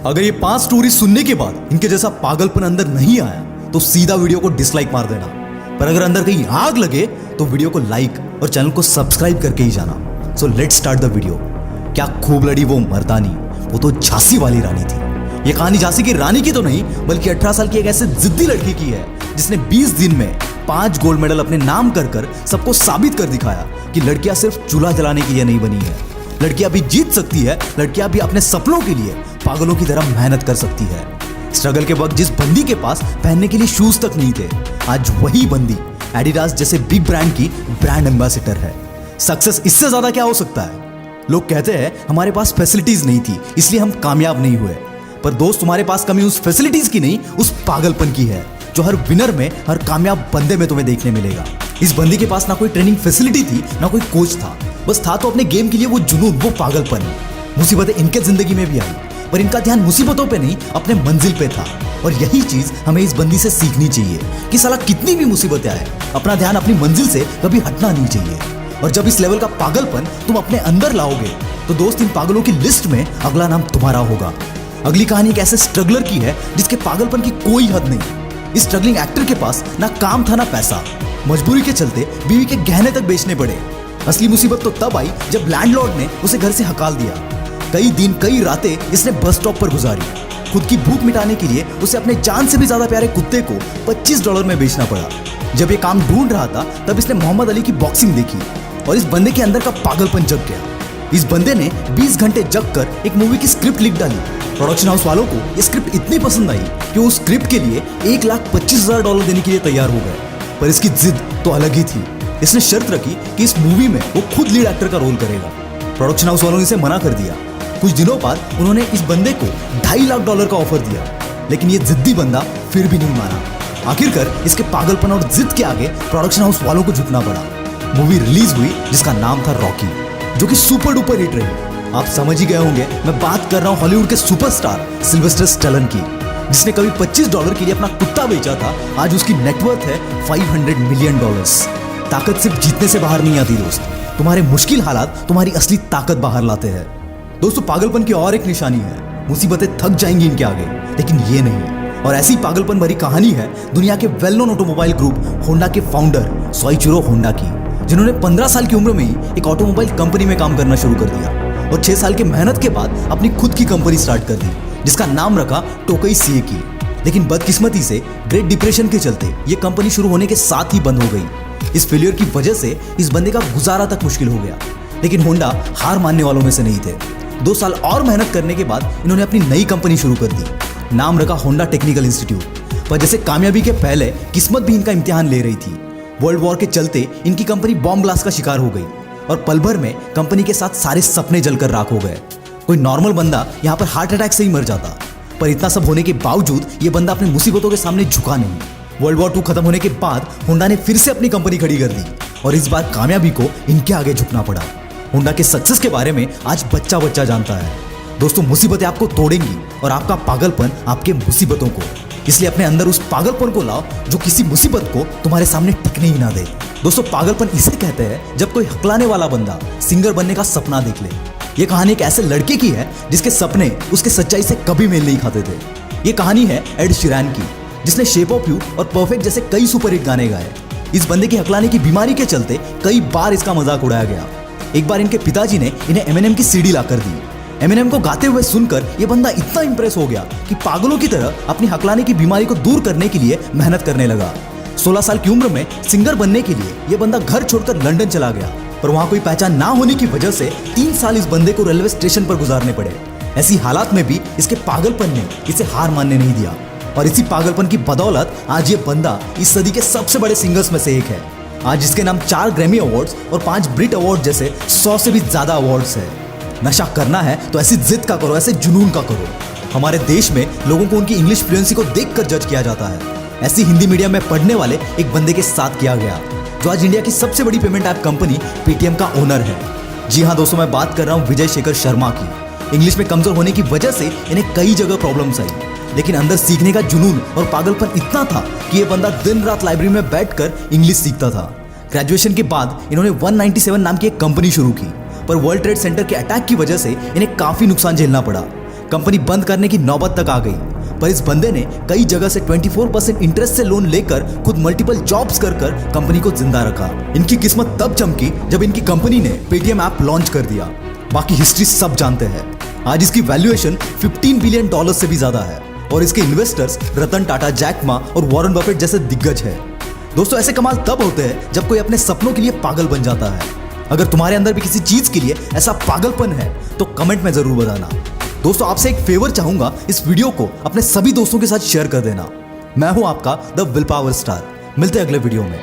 अगर ये 5 स्टोरी सुनने के बाद इनके जैसा पागलपन अंदर नहीं आया तो सीधा वीडियो को डिसलाइक मार देना। पर अगर अंदर कहीं आग लगे तो वीडियो को लाइक और चैनल को सब्सक्राइब करके ही जाना। So let's start the video. क्या खूब लड़ी वो मर्दानी, वो तो झांसी वाली रानी थी। ये कहानी झांसी की रानी की तो नहीं बल्कि 18 साल की एक ऐसे जिद्दी लड़की की है जिसने 20 दिन में 5 गोल्ड मेडल अपने नाम कर सबको साबित कर दिखाया कि लड़कियां सिर्फ चूल्हा जलाने के लिए नहीं बनी है। लड़कियां भी जीत सकती है, लड़कियां भी अपने सपनों के लिए पागलों की तरह मेहनत कर सकती है। स्ट्रगल के वक्त जिस बंदी के पास पहनने के लिए शूज तक नहीं थे, आज वही बंदी एडिडास जैसे बिग ब्रांड की ब्रांड एम्बेसडर है। सक्सेस इससे ज्यादा क्या हो सकता है? लोग कहते हैं हमारे पास फैसिलिटीज नहीं थी इसलिए हम कामयाब नहीं हुए। पर दोस्त, तुम्हारे पास कमी उस फैसिलिटीज की नहीं, उस पागलपन की है जो हर विनर में, हर कामयाब बंदे में तुम्हें देखने मिलेगा। इस बंदी के पास ना कोई ट्रेनिंग फैसिलिटी थी, ना कोई कोच था, बस था तो अपने गेम के लिए वो जुनून, वो पागलपन। मुसीबतें इनके जिंदगी में भी आई पर इनका ध्यान मुसीबतों पे नहीं, अपने मंजिल पे था। और यही चीज हमें इस बंदी से सीखनी चाहिए कि साला कितनी भी मुसीबतें आए, अपना ध्यान अपनी मंजिल से कभी हटना नहीं चाहिए। और जब इस लेवल का पागलपन तुम अपने अंदर लाओगे तो दोस्त, इन पागलों की लिस्ट में अगला नाम तुम्हारा होगा। अगली कहानी एक ऐसे स्ट्रगलर की है जिसके पागलपन की कोई हद नहीं। इस स्ट्रगलिंग एक्टर के पास ना काम था ना पैसा, मजबूरी के चलते बीवी के गहने तक बेचने पड़े। असली मुसीबत तो तब आई जब लैंडलॉर्ड ने उसे घर से हकाल दिया। कई दिन कई रातें इसने बस स्टॉप पर गुजारी। खुद की भूख मिटाने के लिए उसे अपने जान से भी ज्यादा प्यारे कुत्ते को $25 में बेचना पड़ा। जब ये काम ढूंढ रहा था तब इसने मोहम्मद अली की बॉक्सिंग देखी और इस बंदे के अंदर का पागलपन जग गया। इस बंदे ने 20 घंटे जग कर एक मूवी की स्क्रिप्ट लिख डाली। प्रोडक्शन हाउस वालों को ये स्क्रिप्ट इतनी पसंद आई कि वो उस स्क्रिप्ट के लिए $1,25,000 देने के लिए तैयार हो गए। पर इसकी जिद तो अलग ही थी। इसने शर्त रखी कि इस मूवी में वो खुद लीड एक्टर का रोल करेगा। प्रोडक्शन हाउस वालों ने इसे मना कर दिया। कुछ दिनों बाद उन्होंने इस बंदे को $2.5 लाख का ऑफर दिया, लेकिन ये जिद्दी बंदा फिर भी नहीं माना। आखिरकार इसके पागलपन और जिद के आगे प्रोडक्शन हाउस वालों को झुकना पड़ा। मूवी रिलीज हुई जिसका नाम था रॉकी, जो कि सुपर डुपर हिट रही। आप समझ ही गए होंगे मैं बात कर रहा हूं हॉलीवुड के सुपरस्टार सिल्वेस्टर स्टैलोन की, जिसने कभी $25 के लिए अपना कुत्ता बेचा था। आज उसकी नेटवर्थ है $500 मिलियन। ताकत सिर्फ जीतने से बाहर नहीं आती दोस्त, तुम्हारे मुश्किल हालात तुम्हारी असली ताकत बाहर लाते हैं। दोस्तों, पागलपन की और एक निशानी है, मुसीबतें थक जाएंगी इनके आगे, लेकिन ये नहीं। और ऐसी पागलपन भरी कहानी है दुनिया के well known automobile group Honda के फाउंडर सोइचिरो होंडा की, जिन्होंने 15 साल की उम्र में ही एक ऑटोमोबाइल कंपनी में काम करना शुरू कर दिया और 6 साल की मेहनत के बाद अपनी खुद की कंपनी स्टार्ट कर दी, जिसका नाम रखा टोकई सीएकी। लेकिन बदकिस्मती से ग्रेट डिप्रेशन के चलते ये कंपनी शुरू होने के साथ ही बंद हो गई। इस फेलियर की वजह से इस बंदे का गुजारा तक मुश्किल हो गया। लेकिन होंडा हार मानने वालों में से नहीं थे। 2 साल और मेहनत करने के बाद इन्होंने अपनी नई कंपनी शुरू कर दी। नाम रखा होंडा टेक्निकल इंस्टीट्यूट। पर जैसे कामयाबी के पहले किस्मत भी इनका इम्तिहान ले रही थी। वर्ल्ड वॉर के चलते इनकी कंपनी बॉम्ब ब्लास्ट का शिकार हो गई और पल भर में कंपनी के साथ सारे सपने जलकर राख हो गए। कोई नॉर्मल बंदा यहाँ पर हार्ट अटैक से ही मर जाता। पर इतना सब होने के बावजूद ये बंदा अपनी मुसीबतों के सामने झुका नहीं। वर्ल्ड वॉर 2 खत्म होने के बाद होंडा ने फिर से अपनी कंपनी खड़ी कर दी और इस बार कामयाबी को इनके आगे झुकना पड़ा। होंडा के सक्सेस के बारे में आज बच्चा बच्चा जानता है। दोस्तों, मुसीबतें आपको तोड़ेंगी और आपका पागलपन आपके मुसीबतों को। इसलिए अपने अंदर उस पागलपन को लाओ जो किसी मुसीबत को तुम्हारे सामने टिकने ही ना दे। दोस्तों, पागलपन इसे कहते हैं जब कोई हकलाने वाला बंदा सिंगर बनने का सपना देख ले। ये कहानी एक ऐसे लड़के की है जिसके सपने उसके सच्चाई से कभी मेल नहीं खाते थे। ये कहानी है एड शीरन की, जिसने शेप ऑफ यू और परफेक्ट जैसे कई सुपरहिट गाने गाए। इस बंदे की हकलाने की बीमारी के चलते कई बार इसका मजाक उड़ाया गया। एक बार इनके पिताजी ने इन्हें एमिनेम की सीडी लाकर दी। एमिनेम को गाते हुए सुनकर ये बंदा इतना इंप्रेस हो गया कि पागलों की तरह अपनी हकलाने की बीमारी को दूर करने के लिए मेहनत करने लगा। 16 साल की उम्र में सिंगर बनने के लिए ये बंदा घर छोड़कर लंदन चला गया, पर वहां कोई पहचान ना होने की वजह से 3 साल इस बंदे को रेलवे स्टेशन पर गुजारने पड़े। ऐसी हालात में भी इसके पागलपन ने इसे हार मानने नहीं दिया और इसी पागलपन की बदौलत आज ये बंदा इस सदी के सबसे बड़े सिंगर्स में से एक है। आज इसके नाम 4 ग्रैमी अवार्ड्स और 5 ब्रिट अवार्ड जैसे 100 से भी ज्यादा अवार्ड्स है। नशा करना है तो ऐसी जिद का करो, ऐसे जुनून का करो। हमारे देश में लोगों को उनकी इंग्लिश फ्लुएंसी को देखकर जज किया जाता है। ऐसी हिंदी मीडियम में पढ़ने वाले एक बंदे के साथ किया गया, जो आज इंडिया की सबसे बड़ी पेमेंट ऐप कंपनी पेटीएम का ओनर है। जी हाँ दोस्तों, मैं बात कर रहा हूँ विजय शेखर शर्मा की। इंग्लिश में कमजोर होने की वजह से इन्हें कई जगह प्रॉब्लम्स आई, लेकिन अंदर सीखने का जुनून और पागलपन इतना था कि ये बंदा दिन रात लाइब्रेरी में बैठकर इंग्लिश सीखता था। ग्रेजुएशन के बाद इन्होंने 197 नाम की एक कंपनी शुरू की, पर वर्ल्ड ट्रेड सेंटर के अटैक की वजह से इन्हें काफी नुकसान झेलना पड़ा। कंपनी बंद करने की नौबत तक आ गई। पर इस बंदे ने कई जगह से 24% इंटरेस्ट से लोन लेकर खुद मल्टीपल जॉब्स कर कंपनी को जिंदा रखा। इनकी किस्मत तब चमकी जब इनकी कंपनी ने पेटीएम ऐप लॉन्च कर दिया। बाकी हिस्ट्री सब जानते हैं। आज इसकी वैल्यूएशन $15 बिलियन से भी ज्यादा है और इसके investors Ratan Tata, Jack Ma और वॉरेन बफेट जैसे दिग्गज है। दोस्तों, ऐसे कमाल तब होते हैं जब कोई अपने सपनों के लिए पागल बन जाता है। अगर तुम्हारे अंदर भी किसी चीज के लिए ऐसा पागलपन है तो कमेंट में जरूर बताना। दोस्तों, आपसे एक फेवर चाहूंगा, इस वीडियो को अपने सभी दोस्तों के साथ शेयर कर देना। मैं हूं आपका द विल पावर स्टार। मिलते हैं अगले वीडियो में।